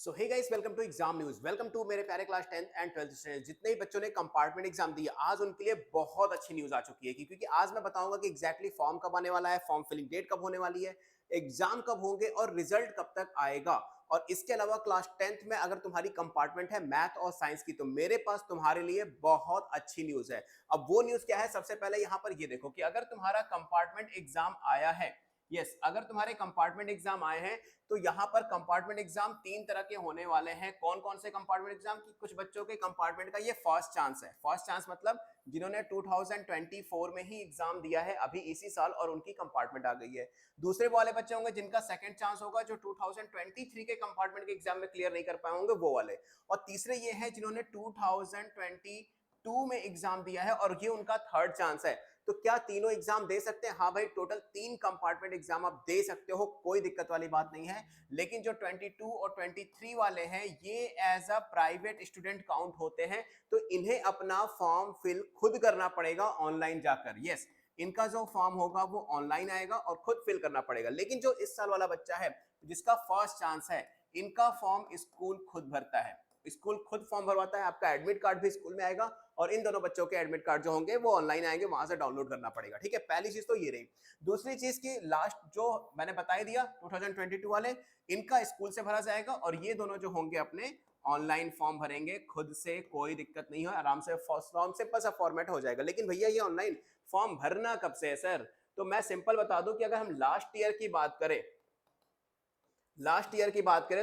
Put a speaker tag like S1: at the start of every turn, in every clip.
S1: So hey guys, welcome to exam news. Welcome to मेरे प्यारे class 10th and 12th students. जितने भी बच्चों ने कंपार्टमेंट एग्जाम दिया, आज उनके लिए बहुत अच्छी न्यूज आ चुकी है क्योंकि आज मैं बताऊंगा कि एग्जैक्टली फॉर्म कब आने वाला है, फॉर्म फिलिंग डेट कब होने वाली है, एग्जाम कब होंगे और रिजल्ट कब तक आएगा। और इसके अलावा क्लास 10th में अगर तुम्हारी कंपार्टमेंट है मैथ और साइंस की, तो मेरे पास तुम्हारे लिए बहुत अच्छी न्यूज है। अब वो न्यूज क्या है, सबसे पहले यहां पर ये देखो कि अगर तुम्हारा कंपार्टमेंट एग्जाम आया है, यस अगर तुम्हारे कंपार्टमेंट एग्जाम आए हैं, तो यहां पर कंपार्टमेंट एग्जाम तीन तरह के होने वाले हैं। कौन कौन से कंपार्टमेंट एग्जाम की? कुछ बच्चों के कंपार्टमेंट का ये फर्स्ट चांस है। फर्स्ट चांस मतलब जिन्होंने 2024 में ही एग्जाम दिया है अभी इसी साल और उनकी कंपार्टमेंट आ गई है। दूसरे वाले बच्चे होंगे जिनका सेकंड चांस होगा, जो 2023 के कंपार्टमेंट के एग्जाम में क्लियर नहीं कर पाए होंगे, वो वाले। और तीसरे ये हैं जिन्होंने 2022 में एग्जाम दिया है और ये उनका थर्ड चांस है। तो क्या तीनों एग्जाम दे सकते हैं? हाँ भाई, टोटल 3 कंपार्टमेंट एग्जाम आप दे सकते हो, कोई दिक्कत वाली बात नहीं है। लेकिन जो 22 और 23 वाले हैं, ये as a private student count होते हैं, तो इन्हें अपना फॉर्म फिल खुद करना पड़ेगा ऑनलाइन जाकर। यस, इनका जो फॉर्म होगा वो ऑनलाइन आएगा और खुद फिल करना पड़ेगा। लेकिन जो इस साल वाला बच्चा है जिसका फर्स्ट चांस है, इनका फॉर्म स्कूल खुद भरता है। स्कूल खुद फॉर्म भरवाता है, आपका एडमिट कार्ड भी स्कूल में आएगा और इन दोनों बच्चों के एडमिट कार्ड जो होंगे वो ऑनलाइन आएंगे, वहां से डाउनलोड करना पड़ेगा। ठीक है, पहली चीज तो ये रही। दूसरी चीज की लास्ट जो मैंने बता ही दिया, 2022 वाले, इनका स्कूल से भरा जाएगा और ये दोनों जो होंगे अपने ऑनलाइन फॉर्म भरेंगे खुद से, कोई दिक्कत नहीं है, आराम से फॉर्म सिंपल सा फॉर्मेट हो जाएगा। लेकिन भैया ये ऑनलाइन फॉर्म भरना कब से है सर? तो मैं सिंपल बता दूं कि अगर हम लास्ट ईयर की बात करें,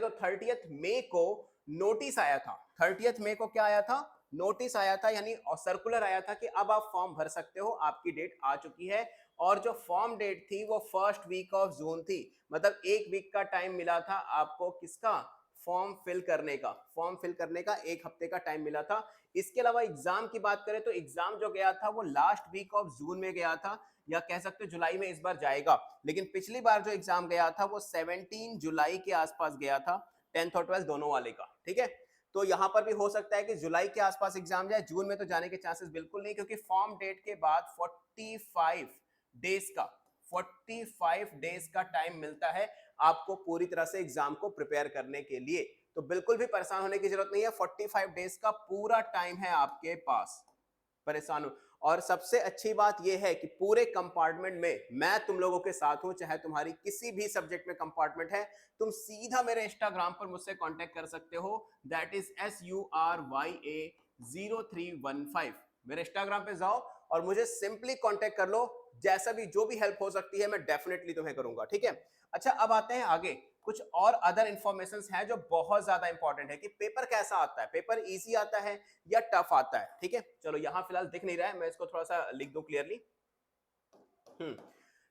S1: तो 30 मई को नोटिस आया था। 30 मई को क्या आया था? नोटिस आया था, यानी सर्कुलर आया था कि अब आप फॉर्म भर सकते हो, आपकी डेट आ चुकी है। और जो फॉर्म डेट थी वो फर्स्ट वीक ऑफ जून थी, मतलब एक वीक का टाइम मिला था आपको। किसका? फॉर्म फिल करने का। फॉर्म फिल करने का एक हफ्ते का टाइम मिला था। इसके अलावा एग्जाम की बात करें तो एग्जाम जो गया था वो लास्ट वीक ऑफ जून में गया था, या कह सकते हो जुलाई में इस बार जाएगा। लेकिन पिछली बार जो एग्जाम गया था वो 17 जुलाई के आसपास गया था, 10th और 12th दोनों वाले का। ठीक है, तो यहां पर भी हो सकता है कि जुलाई के आसपास एग्जाम जाए, जून में तो जाने के चांसेस बिल्कुल नहीं, क्योंकि फॉर्म डेट के बाद 45 डेज का टाइम मिलता है आपको पूरी तरह से एग्जाम को प्रिपेयर करने के लिए। तो बिल्कुल भी परेशान होने की जरूरत नहीं है, 45 डेज का पूरा टाइम है आपके पास। परेशान हो। और सबसे अच्छी बात यह है कि पूरे कंपार्टमेंट में मैं तुम लोगों के साथ हूं, चाहे तुम्हारी किसी भी सब्जेक्ट में कंपार्टमेंट है, तुम सीधा मेरे इंस्टाग्राम पर मुझसे कांटेक्ट कर सकते हो। That is SURYA0315। मेरे इंस्टाग्राम पे जाओ और मुझे सिंपली कांटेक्ट कर लो। जैसा भी जो भी हेल्प हो सकती है मैं डेफिनेटली तुम्हें करूंगा। ठीक है, अच्छा अब आते हैं आगे। कुछ और अदर इंफॉर्मेशन है जो बहुत ज्यादा इंपॉर्टेंट है कि पेपर कैसा आता है, पेपर इजी आता है या टफ आता है। ठीक है, चलो यहां फिलहाल दिख नहीं रहा है, मैं इसको थोड़ा सा लिख दूं क्लियरली।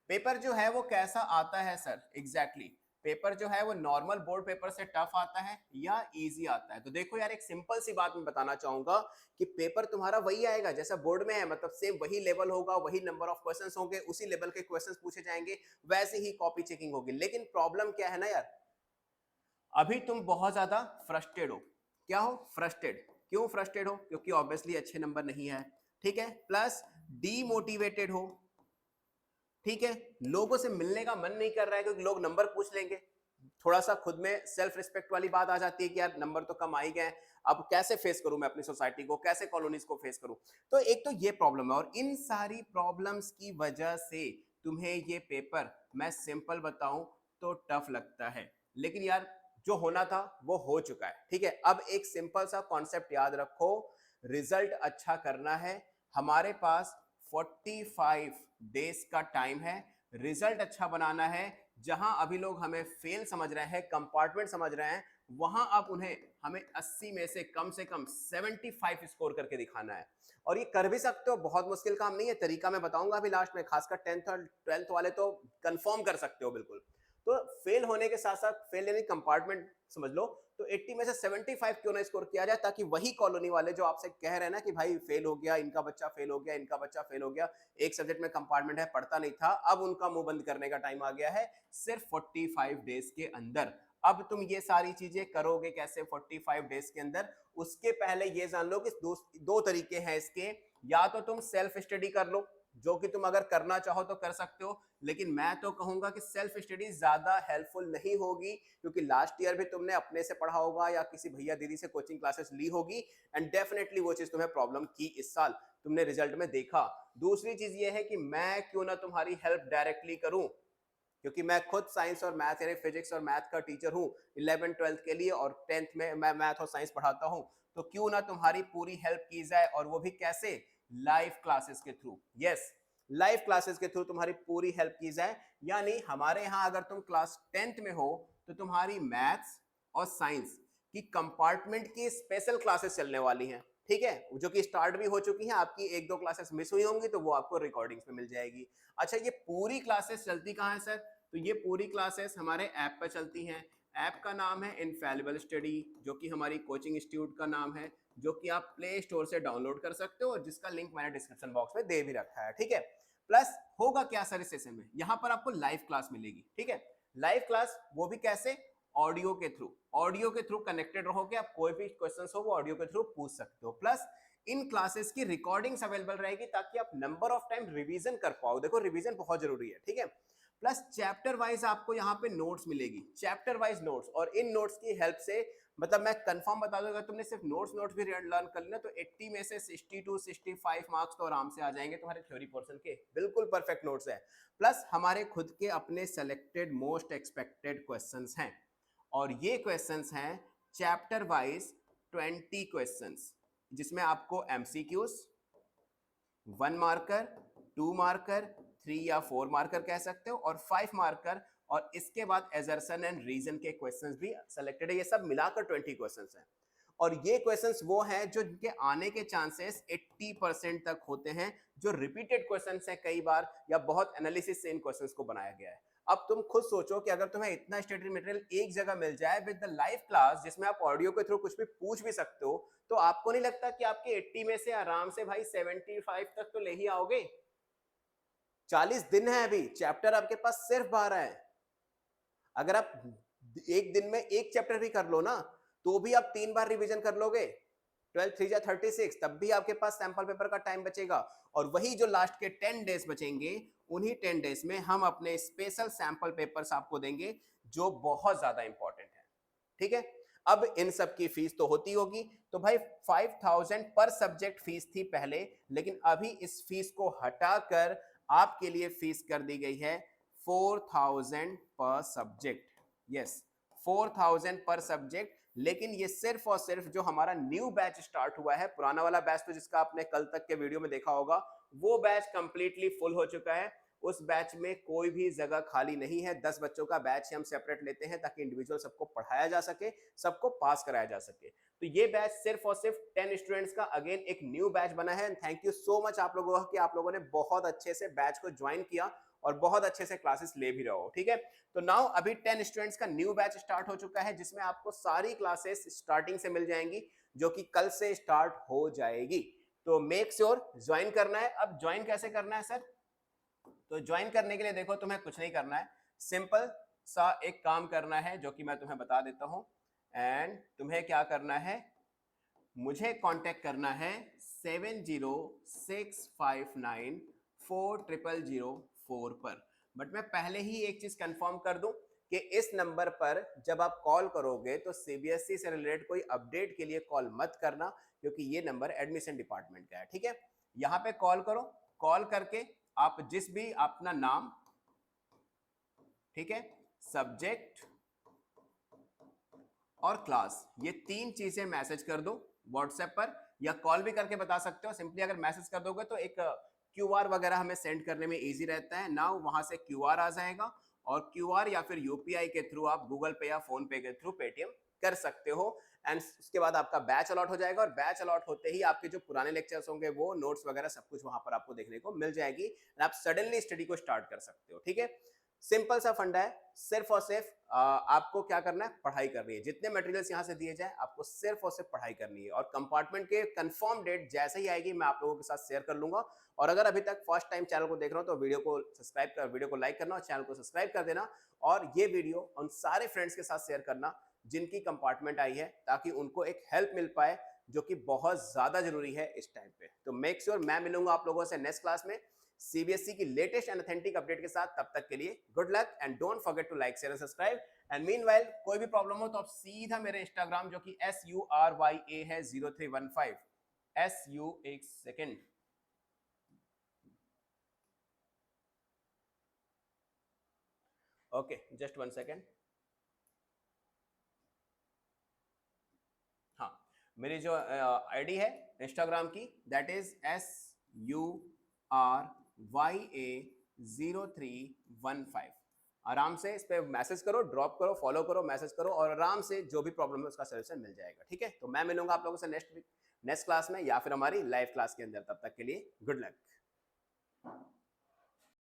S1: पेपर जो है वो कैसा आता है सर? एग्जैक्टली पेपर जो है वो नॉर्मल बोर्ड पेपर से टफ आता है या इजी आता है? तो देखो यार, एक सिंपल सी बात मैं बताना चाहूंगा कि पेपर तुम्हारा वही आएगा जैसा बोर्ड में है, मतलब सेम वही लेवल होगा, वही नंबर ऑफ क्वेश्चंस होंगे, उसी लेवल के क्वेश्चंस पूछे जाएंगे, वैसे ही कॉपी चेकिंग होगी। लेकिन प्रॉब्लम क्या है ना यार, अभी तुम बहुत ज्यादा फ्रस्ट्रेटेड हो। क्या हो? फ्रस्ट्रेटेड। क्यों फ्रस्ट्रेटेड हो? क्योंकि ऑब्वियसली अच्छे नंबर नहीं है। ठीक है, प्लस डीमोटिवेटेड हो। ठीक है, लोगों से मिलने का मन नहीं कर रहा है क्योंकि लोग नंबर पूछ लेंगे। थोड़ा सा खुद में सेल्फ रिस्पेक्ट वाली बात आ जाती है कि यार नंबर तो कम आ ही गए, अब कैसे फेस करूं मैं अपनी सोसाइटी को, कैसे कॉलोनीज को फेस करूं। तो एक तो ये प्रॉब्लम है, और इन सारी प्रॉब्लम्स की वजह से तुम्हें ये पेपर, मैं सिंपल बताऊं तो टफ लगता है। लेकिन यार जो होना था वो हो चुका है। ठीक है, अब एक सिंपल सा कॉन्सेप्ट याद रखो, रिजल्ट अच्छा करना है, हमारे पास 45 डेज का टाइम है। रिजल्ट अच्छा बनाना है, जहां अभी लोग हमें फेल समझ रहे हैं, कंपार्टमेंट समझ रहे हैं, वहां आप उन्हें, हमें 80 में से कम 75 स्कोर करके दिखाना है। और ये कर भी सकते हो, बहुत मुश्किल काम नहीं है, तरीका मैं बताऊंगा अभी लास्ट में। खासकर 10th और 12th वाले तो कंफर्म कर सकते हो बिल्कुल। तो फेल होने के साथ साथ, फेल यानी कंपार्टमेंट समझ लो, तो 80 में से 75 क्यों ना स्कोर किया जाए, ताकि वही कॉलोनी वाले जो आपसे कह रहे हैं ना कि भाई फेल हो गया, इनका बच्चा फेल हो गया, इनका बच्चा फेल हो गया, एक सब्जेक्ट में कंपार्टमेंट है, पढ़ता नहीं था, अब उनका मुंह बंद करने का टाइम आ गया है सिर्फ 45 डेज के अंदर। अब तुम ये सारी चीजें करोगे कैसे 45 डेज के अंदर? उसके पहले ये जान लो कि दो तरीके हैं इसके। या तो तुम सेल्फ स्टडी कर लो, जो कि तुम अगर करना चाहो तो कर सकते हो, लेकिन मैं तो कहूंगा कि सेल्फ स्टडी ज्यादा हेल्पफुल नहीं होगी, क्योंकि लास्ट ईयर भी तुमने अपने से पढ़ा होगा या किसी भैया दीदी से कोचिंग क्लासेस ली होगी, एंड डेफिनेटली वो चीज तुम्हें प्रॉब्लम की इस साल तुमने रिजल्ट में देखा। दूसरी चीज ये है कि मैं क्यों ना तुम्हारी हेल्प डायरेक्टली करूं, क्योंकि मैं खुद साइंस और मैथ यानी फिजिक्स और मैथ का टीचर हूँ 11th-12th के लिए, और 10th में मैं मैथ और साइंस पढ़ाता हूँ। तो क्यों ना तुम्हारी पूरी हेल्प की जाए, और वो भी कैसे, लाइव क्लासेस के थ्रू। यस, लाइव क्लासेस के थ्रू तुम्हारी पूरी हेल्प की जाए। यानी हमारे यहाँ अगर तुम क्लास 10th में हो तो तुम्हारी मैथ्स और साइंस की कंपार्टमेंट की स्पेशल क्लासेस चलने वाली हैं, ठीक है, जो कि स्टार्ट भी हो चुकी हैं। आपकी एक दो क्लासेस मिस हुई होंगी तो वो आपको रिकॉर्डिंग्स में मिल जाएगी। अच्छा, ये पूरी क्लासेस चलती कहाँ है सर? तो ये पूरी क्लासेस हमारे ऐप पर चलती हैं। ऐप का नाम है इनफैलिबल स्टडी, जो कि हमारी कोचिंग इंस्टीट्यूट का नाम है, जो कि आप प्ले स्टोर से डाउनलोड कर सकते हो, और जिसका लिंक मैंने डिस्क्रिप्शन बॉक्स में दे भी रखा है, ठीक है। प्लस होगा क्या सर इस सेशन में, यहाँ पर आपको लाइव क्लास मिलेगी, ठीक है। लाइव क्लास वो भी कैसे, ऑडियो के थ्रू। ऑडियो के थ्रू कनेक्टेड रहोगे, आप कोई भी क्वेश्चन हो वो ऑडियो के थ्रू पूछ सकते हो। प्लस इन क्लासेस की रिकॉर्डिंग्स अवेलेबल रहेगी, ताकि आप नंबर ऑफ टाइम रिवीजन कर पाओ। देखो रिवीजन बहुत जरूरी है, ठीक है। प्लस चैप्टर वाइज आपको यहाँ पे नोट्स मिलेगी, चैप्टर वाइज नोट्स, और इन नोट्स की हेल्प से, मतलब मैं कंफर्म बता दूं, अगर तुमने सिर्फ नोट्स भी लर्न कर लेना तो 80 में से 60 to 65 मार्क्स तो आराम से आ जाएंगे तुम्हारे थ्योरी पोर्शन के। बिल्कुल परफेक्ट नोट्स है। प्लस हमारे खुद के अपने सेलेक्टेड मोस्ट एक्सपेक्टेड क्वेश्चंस हैं, और ये क्वेश्चंस हैं चैप्टर वाइज 20 क्वेश्चंस, जिसमें आपको एमसीक्यूज, 1 मार्कर, 2 मार्कर, 3 या 4 मार्कर कह सकते हो, और 5 मार्कर, और इसके बाद एजर्सन एंड रीजन के क्वेश्चंस भी सेलेक्टेड है। ये सब मिलाकर 20 क्वेश्चंस हैं, और ये क्वेश्चंस वो हैं जो जिनके आने के चांसेस 80% तक होते हैं, जो रिपीटेड क्वेश्चंस हैं कई बार, या बहुत एनालिसिस से इन क्वेश्चंस को बनाया गया है। अब तुम खुद सोचो कि अगर तुम्हें इतना स्टडी मटेरियल एक जगह मिल जाए विद द लाइव क्लास, जिसमें आप ऑडियो के थ्रू कुछ भी पूछ भी सकते हो, तो आपको नहीं लगता कि आपके 80 में से आराम से भाई 75 तक तो ले ही आओगे? 40 दिन है अभी, चैप्टर आपके पास सिर्फ 12 है। अगर आप एक दिन में एक चैप्टर भी कर लो ना, तो भी आप 3 बार रिवीजन कर लोगे। 12 3 36, तब भी आपके पास सैंपल पेपर का टाइम बचेगा। और वही जो लास्ट के 10 डेज बचेंगे, उन्हीं 10 डेज में हम अपने स्पेशल सैंपल पेपर्स आपको देंगे, जो बहुत ज्यादा इंपॉर्टेंट है, ठीक है। अब इन सब की फीस तो होती होगी, तो भाई 5000 पर सब्जेक्ट फीस थी पहले, लेकिन अभी इस फीस को हटाकर आपके लिए फीस कर दी गई है 4000 पर सब्जेक्ट। यस, 4000 पर सब्जेक्ट। लेकिन ये सिर्फ और सिर्फ जो हमारा न्यू बैच स्टार्ट हुआ है, पुराना वाला बैच तो जिसका आपने कल तक के वीडियो में देखा होगा, वो बैच कंप्लीटली फुल हो चुका है। उस बैच में कोई भी जगह खाली नहीं है। 10 बच्चों का बैच हम सेपरेट लेते हैं, ताकि इंडिविजुअल सबको पढ़ाया जा सके, सबको पास कराया जा सके। तो ये बैच सिर्फ और सिर्फ 10 स्टूडेंट्स का अगेन एक न्यू बैच बना है। थैंक यू सो मच आप लोगों का कि आप लोगों ने बहुत अच्छे से बैच को ज्वाइन किया और बहुत अच्छे से क्लासेस ले भी रहे हो, ठीक है। तो नाउ अभी 10 स्टूडेंट्स का न्यू बैच स्टार्ट हो चुका है, जिसमें आपको सारी क्लासेस स्टार्टिंग से मिल जाएंगी, जो कि कल से स्टार्ट हो जाएगी। तो मेक श्योर ज्वाइन करना है। अब ज्वाइन कैसे करना है सर? तो ज्वाइन करने के लिए देखो, तुम्हें कुछ नहीं करना है, सिंपल सा एक काम करना है, जो कि मैं तुम्हें बता देता हूं। एंड तुम्हें क्या करना है, मुझे कांटेक्ट करना है 7065940004 पर। बट मैं पहले ही एक चीज कंफर्म कर दूं कि इस नंबर पर जब आप कॉल करोगे तो सीबीएसई से रिलेटेड कोई अपडेट के लिए कॉल मत करना, क्योंकि ये नंबर एडमिशन डिपार्टमेंट का है, ठीक है। यहाँ पे कॉल करो, कॉल करके आप जिस भी अपना नाम, ठीक है, सब्जेक्ट और क्लास, ये 3 चीजें मैसेज कर दो व्हाट्सएप पर, या कॉल भी करके बता सकते हो। सिंपली अगर मैसेज कर दोगे तो एक क्यूआर वगैरह हमें सेंड करने में इजी रहता है ना, वहां से क्यूआर आ जाएगा, और क्यूआर या फिर यूपीआई के थ्रू आप गूगल पे या फोन पे के थ्रू पेटीएम कर सकते हो। एंड उसके बाद आपका बैच अलॉट हो जाएगा, और बैच अलॉट होते ही आपके जो पुराने लेक्चर्स होंगे, वो नोट्स वगैरह सब कुछ वहां पर आपको देखने को मिल जाएगी, आप सडनली स्टडी को स्टार्ट कर सकते हो, ठीक है। सिंपल सा फंडा है, सिर्फ और सिर्फ आपको क्या करना है, पढ़ाई करनी है। जितने मटेरियल्स यहाँ से दिए जाए, आपको सिर्फ और सिर्फ पढ़ाई करनी है, और कंपार्टमेंट के कंफर्म डेट जैसे ही आएगी मैं आप लोगों के साथ शेयर कर लूंगा। और अगर अभी तक फर्स्ट टाइम चैनल को देख रहा हो तो वीडियो को लाइक करना और चैनल को सब्सक्राइब कर देना, और ये वीडियो उन सारे फ्रेंड्स के साथ शेयर करना जिनकी कंपार्टमेंट आई है, ताकि उनको एक हेल्प मिल पाए, जो कि बहुत ज्यादा जरूरी है इस टाइम पे। तो मेक श्योर मैं मिलूंगा आप लोगों से नेक्स्ट क्लास में। सीबीएसई की लेटेस्ट एंड ऑथेंटिक अपडेट के साथ। तब तक के लिए good luck and don't forget to like share and subscribe. And meanwhile कोई भी प्रॉब्लम हो तो आप सीधा मेरे इंस्टाग्राम जो कि SURYA है 0315 SU एक सेकेंड ओके जस्ट 1 सेकेंड। हाँ मेरी जो आईडी है इंस्टाग्राम की दैट इज SURYA0315। आराम से इस पे मैसेज करो, ड्रॉप करो, फॉलो करो, मैसेज करो और आराम से जो भी प्रॉब्लम है उसका सोल्यूशन मिल जाएगा। ठीक है, तो मैं मिलूंगा आप लोगों से नेक्स्ट क्लास में या फिर हमारी लाइव क्लास के अंदर। तब तक के लिए गुड लक।